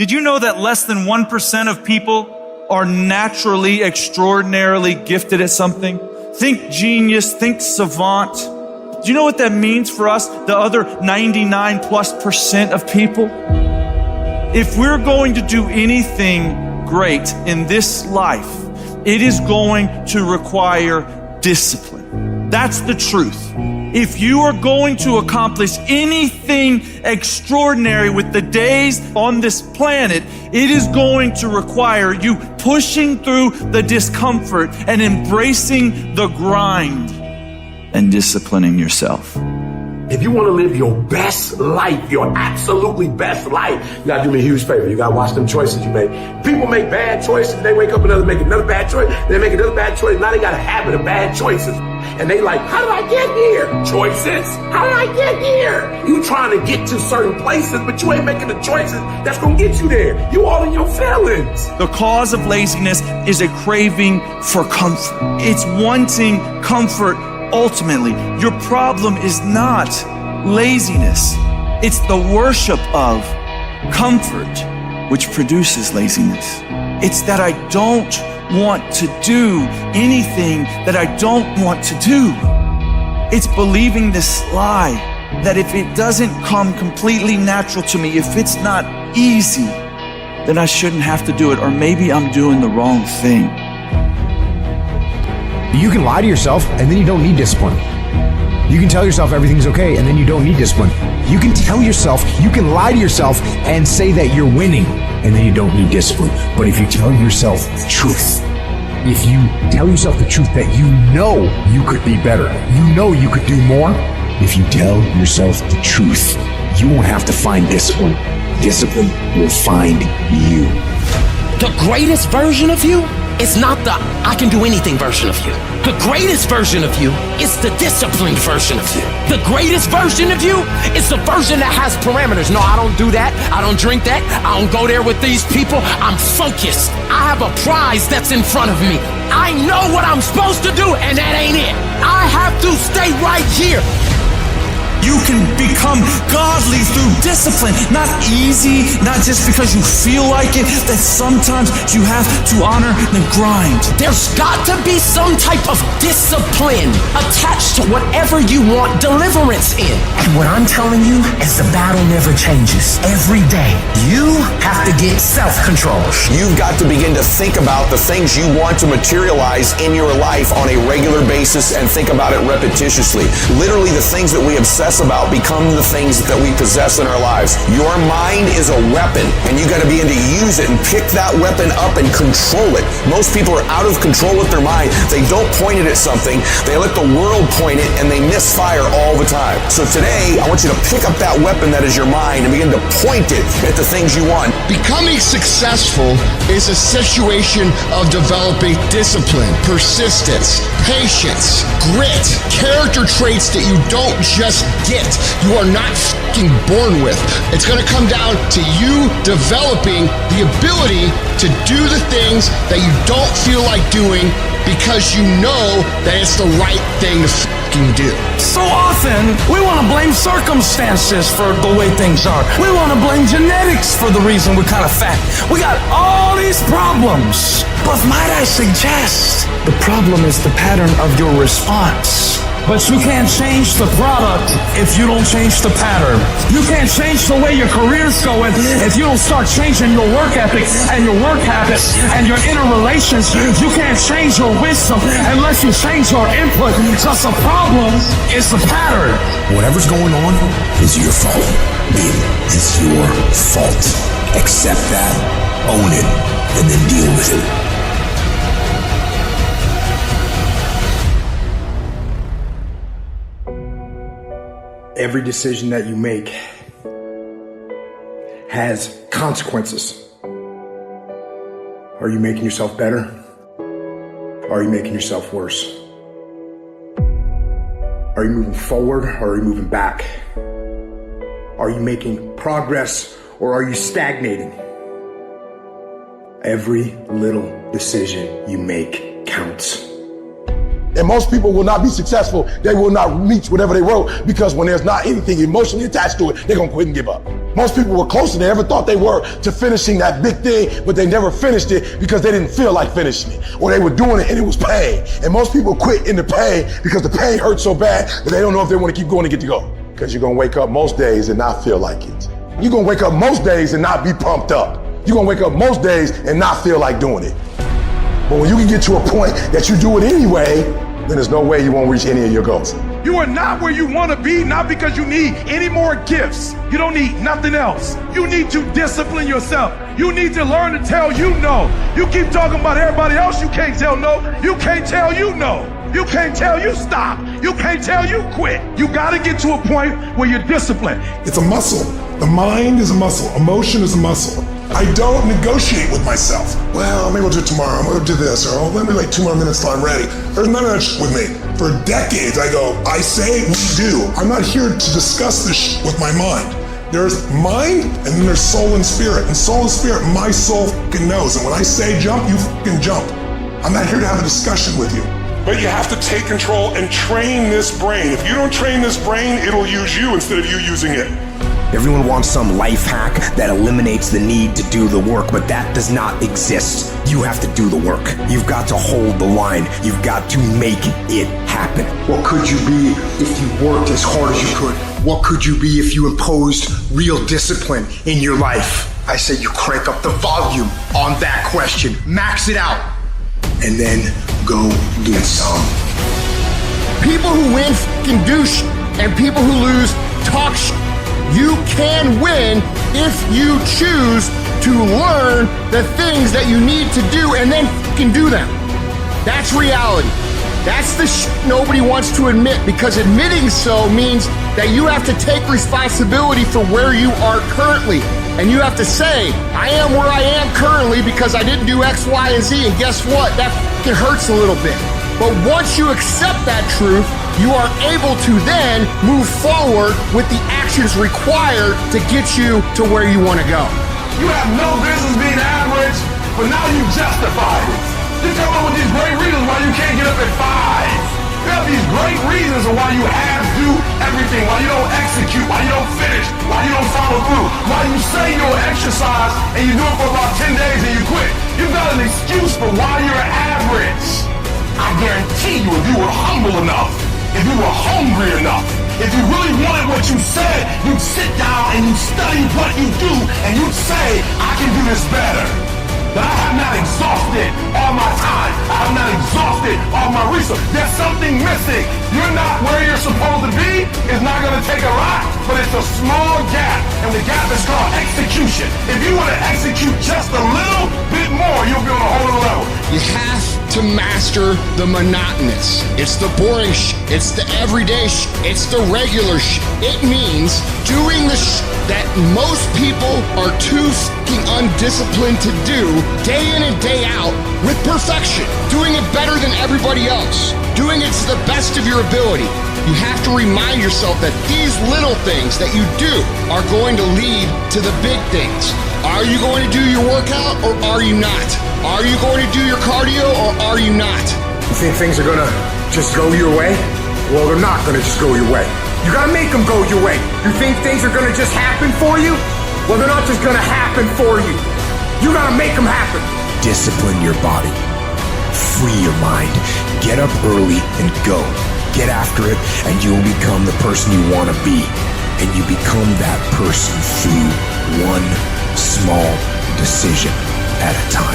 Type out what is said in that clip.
Did you know that less than 1% of people are naturally, extraordinarily gifted at something? Think genius, think savant. Do you know what that means for us, the other 99+% of people? If we're going to do anything great in this life, it is going to require discipline. That's the truth. If you are going to accomplish anything extraordinary with the days on this planet, it is going to require you pushing through the discomfort and embracing the grind and disciplining yourself. If you want to live your best life, your absolutely best life, you got to do me a huge favor. You got to watch them choices you make. People make bad choices. They wake up and make another bad choice. They make another bad choice. Now they got a habit of bad choices. And they like, how did I get here? Choices. How did I get here? You trying to get to certain places, but you ain't making the choices that's going to get you there. You all in your feelings. The cause of laziness is a craving for comfort. It's wanting comfort. Ultimately, your problem is not laziness. It's the worship of comfort which produces laziness. It's that I don't want to do anything that I don't want to do. It's believing this lie that if it doesn't come completely natural to me, if it's not easy, then I shouldn't have to do it, or maybe I'm doing the wrong thing. You can lie to yourself and then you don't need discipline. You can tell yourself everything's okay and then you don't need discipline. You can lie to yourself and say that you're winning and then you don't need discipline. But if you tell yourself the truth, if you tell yourself the truth that you know you could be better, you know you could do more, if you tell yourself the truth, you won't have to find discipline. Discipline will find you. The greatest version of you is not the I can do anything version of you. The greatest version of you is the disciplined version of you. The greatest version of you is the version that has parameters. No, I don't do that. I don't drink that. I don't go there with these people. I'm focused. I have a prize that's in front of me. I know what I'm supposed to do, and that ain't it. I have to stay right here. You can become godly through discipline, not easy, not just because you feel like it, that sometimes you have to honor the grind. There's got to be some type of discipline attached to whatever you want deliverance in. And what I'm telling you is the battle never changes. Every day, you have to get self-control. You've got to begin to think about the things you want to materialize in your life on a regular basis and think about it repetitiously. Literally, the things that we obsess about become the things that we possess in our lives. Your mind is a weapon, and you got to begin to use it and pick that weapon up and control it. Most people are out of control with their mind. They don't point it at something. They let the world point it, and they misfire all the time. So today, I want you to pick up that weapon that is your mind and begin to point it at the things you want. Becoming successful is a situation of developing discipline, persistence, patience, grit, character traits that you don't just get. You are not fucking born with. It's going to come down to you developing the ability to do the things that you don't feel like doing because you know that it's the right thing to fucking do. So often, we want to blame circumstances for the way things are. We want to blame genetics for the reason we're kind of fat. We got all these problems. But might I suggest, the problem is the pattern of your response. But you can't change the product if you don't change the pattern. You can't change the way your career's going if you don't start changing your work ethic and your work habits and your interrelations. You can't change your wisdom unless you change your input. Because the problem is the pattern. Whatever's going on is your fault. It is your fault. Accept that, own it, and then deal with it. Every decision that you make has consequences. Are you making yourself better? Or are you making yourself worse? Are you moving forward or are you moving back? Are you making progress or are you stagnating? Every little decision you make counts. And most people will not be successful. They will not reach whatever they wrote because when there's not anything emotionally attached to it, they're gonna quit and give up. Most people were closer than they ever thought they were to finishing that big thing, but they never finished it because they didn't feel like finishing it, or they were doing it and it was pain. And most people quit in the pain because the pain hurts so bad that they don't know if they want to keep going to get to go. Because you're gonna wake up most days and not feel like it. You're gonna wake up most days and not be pumped up. You're gonna wake up most days and not feel like doing it. But when you can get to a point that you do it anyway, then there's no way you won't reach any of your goals. You are not where you want to be, not because you need any more gifts. You don't need nothing else. You need to discipline yourself. You need to learn to tell you no. You keep talking about everybody else, you can't tell no. You can't tell you no. You can't tell you stop. You can't tell you quit. You got to get to a point where you're disciplined. It's a muscle. The mind is a muscle. Emotion is a muscle. I don't negotiate with myself. Well, maybe we'll do it tomorrow. I'm going to do this. Or let me like 2 more minutes till I'm ready. There's none of that shit with me. For decades, I go, I say, we do. I'm not here to discuss this shit with my mind. There's mind, and then there's soul and spirit. And soul and spirit, my soul fucking knows. And when I say jump, you fucking jump. I'm not here to have a discussion with you. But you have to take control and train this brain. If you don't train this brain, it'll use you instead of you using it. Everyone wants some life hack that eliminates the need to do the work, but that does not exist. You have to do the work. You've got to hold the line. You've got to make it happen. What could you be if you worked as hard as you could? What could you be if you imposed real discipline in your life? I say you crank up the volume on that question. Max it out. And then go get some. People who win fucking do shit, and people who lose talk shit. You can win if you choose to learn the things that you need to do and then fucking do them. That's reality. That's the shit nobody wants to admit, because admitting so means that you have to take responsibility for where you are currently. And you have to say, I am where I am currently because I didn't do X, Y, and Z. And guess what? That fucking hurts a little bit. But once you accept that truth, you are able to then move forward with the actions required to get you to where you want to go. You have no business being average, but now you justify it. You come up with these great reasons why you can't get up at 5. You have these great reasons of why you have to do everything, why you don't execute, why you don't finish, why you don't follow through, why you say you'll exercise and you do it for about 10 days and you quit. You've got an excuse for why you're average. I guarantee you, if you were humble enough, if you were hungry enough, if you really wanted what you said, you'd sit down and you'd study what you do and you'd say, I can do this better. But I have not exhausted all my time. I have not exhausted all my resources. There's something missing. You're not where you're supposed to be. It's not going to take a lot, but it's a small gap. And the gap is called execution. If you want to execute just a little bit more, you'll be on a whole other level. You have to master the monotonous. It's the boring shit. It's the everyday shit. It's the regular shit. It means doing the shit that most people are too fucking undisciplined to do day in and day out with perfection. Doing it better than everybody else. Doing it to the best of your ability. You have to remind yourself that these little things that you do are going to lead to the big things. Are you going to do your workout or are you not? Are you going to do your cardio or are you not? You think things are gonna just go your way? Well, they're not gonna just go your way. You gotta make them go your way. You think things are gonna just happen for you? Well, they're not just gonna happen for you. You gotta make them happen. Discipline your body. Free your mind. Get up early and go. Get after it, and you'll become the person you want to be. And you become that person through one small decision at a time.